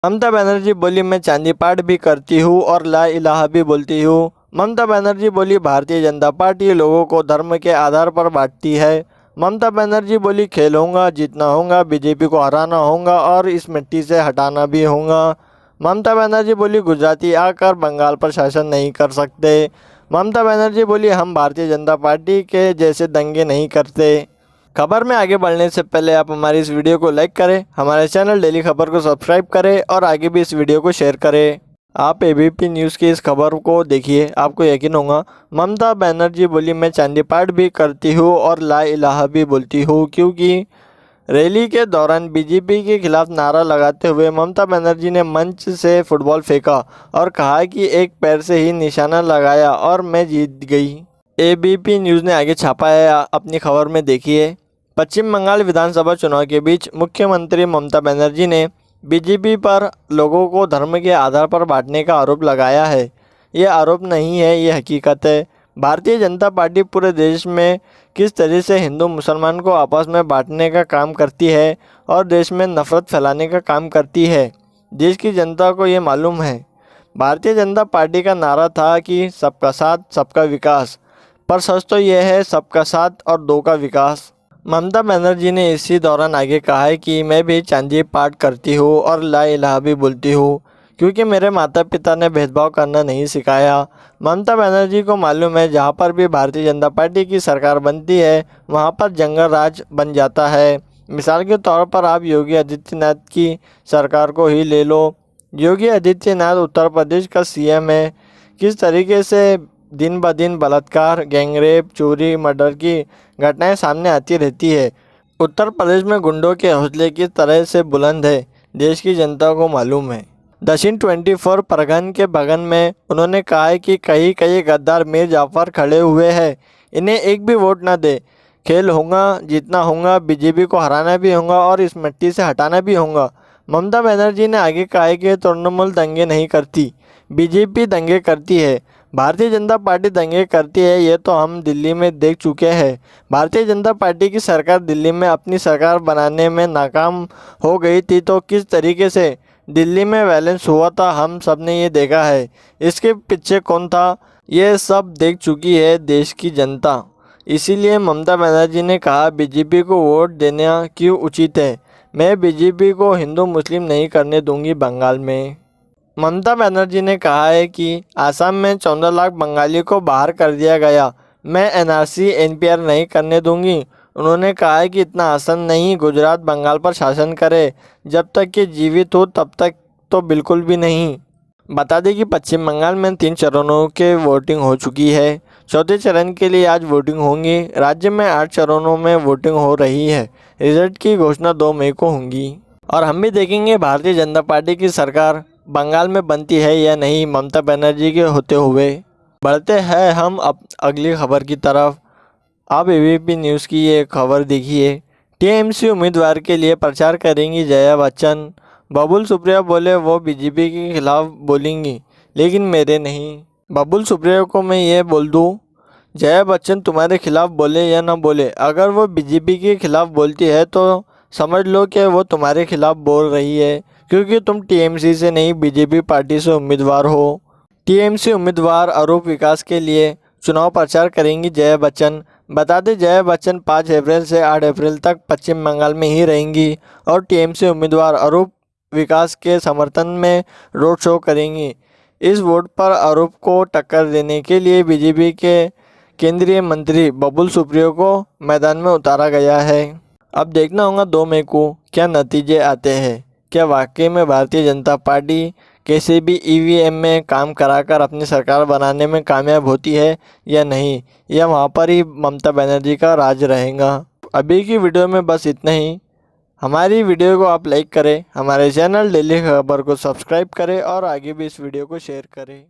ममता बनर्जी बोली, मैं चांदी पाठ भी करती हूँ और ला इलाहा भी बोलती हूँ। ममता बनर्जी बोली, भारतीय जनता पार्टी लोगों को धर्म के आधार पर बांटती है। ममता बनर्जी बोली, खेल होगा, जीतना होगा, बीजेपी को हराना होगा और इस मिट्टी से हटाना भी होगा। ममता बनर्जी बोली, गुजराती आकर बंगाल पर शासन नहीं कर सकते। ममता बनर्जी बोली, हम भारतीय जनता पार्टी के जैसे दंगे नहीं करते। खबर में आगे बढ़ने से पहले आप हमारी इस वीडियो को लाइक करें, हमारे चैनल डेली खबर को सब्सक्राइब करें और आगे भी इस वीडियो को शेयर करें। आप एबीपी न्यूज़ की इस खबर को देखिए, आपको यकीन होगा। ममता बनर्जी बोली, मैं चांदी पाठ भी करती हूँ और ला इलाहा भी बोलती हूँ, क्योंकि रैली के दौरान बीजेपी के खिलाफ नारा लगाते हुए ममता बनर्जी ने मंच से फुटबॉल फेंका और कहा कि एक पैर से ही निशाना लगाया और मैं जीत गई। एबीपी न्यूज़ ने आगे छापा है, अपनी खबर में देखिए। पश्चिम बंगाल विधानसभा चुनाव के बीच मुख्यमंत्री ममता बनर्जी ने बीजेपी पर लोगों को धर्म के आधार पर बांटने का आरोप लगाया है। ये आरोप नहीं है, ये हकीकत है। भारतीय जनता पार्टी पूरे देश में किस तरह से हिंदू मुसलमान को आपस में बांटने का काम करती है और देश में नफरत फैलाने का काम करती है, देश की जनता को ये मालूम है। भारतीय जनता पार्टी का नारा था कि सबका साथ सबका विकास, पर सच तो यह है सबका साथ और दो का विकास। ममता बनर्जी ने इसी दौरान आगे कहा है कि मैं भी चांदी पाठ करती हूँ और ला इलाहा भी बोलती हूँ, क्योंकि मेरे माता पिता ने भेदभाव करना नहीं सिखाया। ममता बनर्जी को मालूम है, जहाँ पर भी भारतीय जनता पार्टी की सरकार बनती है वहाँ पर जंगल राज बन जाता है। मिसाल के तौर पर आप योगी आदित्यनाथ की सरकार को ही ले लो। योगी आदित्यनाथ उत्तर प्रदेश का सीएम है। किस तरीके से दिन ब दिन बलात्कार, गैंगरेप, चोरी, मर्डर की घटनाएं सामने आती रहती है। उत्तर प्रदेश में गुंडों के हौसले किस तरह से बुलंद है, देश की जनता को मालूम है। दक्षिण 24 परगन के बगन में उन्होंने कहा है कि कई कई गद्दार मीर जाफर खड़े हुए हैं, इन्हें एक भी वोट ना दे। खेल होगा, जीतना होगा, बीजेपी को हराना भी होगा और इस मिट्टी से हटाना भी होगा। ममता बनर्जी ने आगे कहा है कि तृणमूल दंगे नहीं करती, बीजेपी दंगे करती है। भारतीय जनता पार्टी दंगे करती है, ये तो हम दिल्ली में देख चुके हैं। भारतीय जनता पार्टी की सरकार दिल्ली में अपनी सरकार बनाने में नाकाम हो गई थी, तो किस तरीके से दिल्ली में वायलेंस हुआ था हम सब ने ये देखा है। इसके पीछे कौन था, ये सब देख चुकी है देश की जनता। इसीलिए ममता बनर्जी ने कहा, बीजेपी को वोट देना क्यों उचित है, मैं बीजेपी को हिंदू मुस्लिम नहीं करने दूंगी बंगाल में। ममता बनर्जी ने कहा है कि आसाम में 14 लाख बंगाली को बाहर कर दिया गया, मैं एनआरसी एनपीआर नहीं करने दूंगी। उन्होंने कहा है कि इतना आसान नहीं गुजरात बंगाल पर शासन करे, जब तक कि जीवित हो तब तक तो बिल्कुल भी नहीं। बता दें कि पश्चिम बंगाल में 3 चरणों के वोटिंग हो चुकी है। चौथे चरण के लिए आज वोटिंग होंगी। राज्य में 8 चरणों में वोटिंग हो रही है। रिजल्ट की घोषणा 2 मई को होंगी और हम भी देखेंगे भारतीय जनता पार्टी की सरकार बंगाल में बनती है या नहीं, ममता बनर्जी के होते हुए। बढ़ते हैं हम अगली खबर की तरफ। आप एबीपी न्यूज़ की ये खबर देखिए। टीएमसी उम्मीदवार के लिए प्रचार करेंगी जया बच्चन। बबुल सुप्रिया बोले वो बीजेपी के खिलाफ बोलेंगी, लेकिन मेरे नहीं। बबुल सुप्रिया को मैं ये बोल दूँ, जया बच्चन तुम्हारे खिलाफ बोले या ना बोले, अगर वो बीजेपी के खिलाफ बोलती है तो समझ लो कि वो तुम्हारे खिलाफ बोल रही है, क्योंकि तुम टीएमसी से नहीं बीजेपी पार्टी से उम्मीदवार हो। टीएमसी उम्मीदवार अरूप विकास के लिए चुनाव प्रचार करेंगी जया बच्चन। बता दें, जया बच्चन 5 अप्रैल से 8 अप्रैल तक पश्चिम बंगाल में ही रहेंगी और टीएमसी उम्मीदवार अरूप विकास के समर्थन में रोड शो करेंगी। इस वोट पर अरूप को टक्कर देने के लिए बीजेपी के केंद्रीय मंत्री बबुल सुप्रियो को मैदान में उतारा गया है। अब देखना होगा 2 मई को क्या नतीजे आते हैं। क्या वाकई में भारतीय जनता पार्टी कैसे भी ईवीएम में काम कराकर अपनी सरकार बनाने में कामयाब होती है या नहीं, या वहाँ पर ही ममता बनर्जी का राज रहेगा। अभी की वीडियो में बस इतना ही। हमारी वीडियो को आप लाइक करें, हमारे चैनल डेली खबर को सब्सक्राइब करें और आगे भी इस वीडियो को शेयर करें।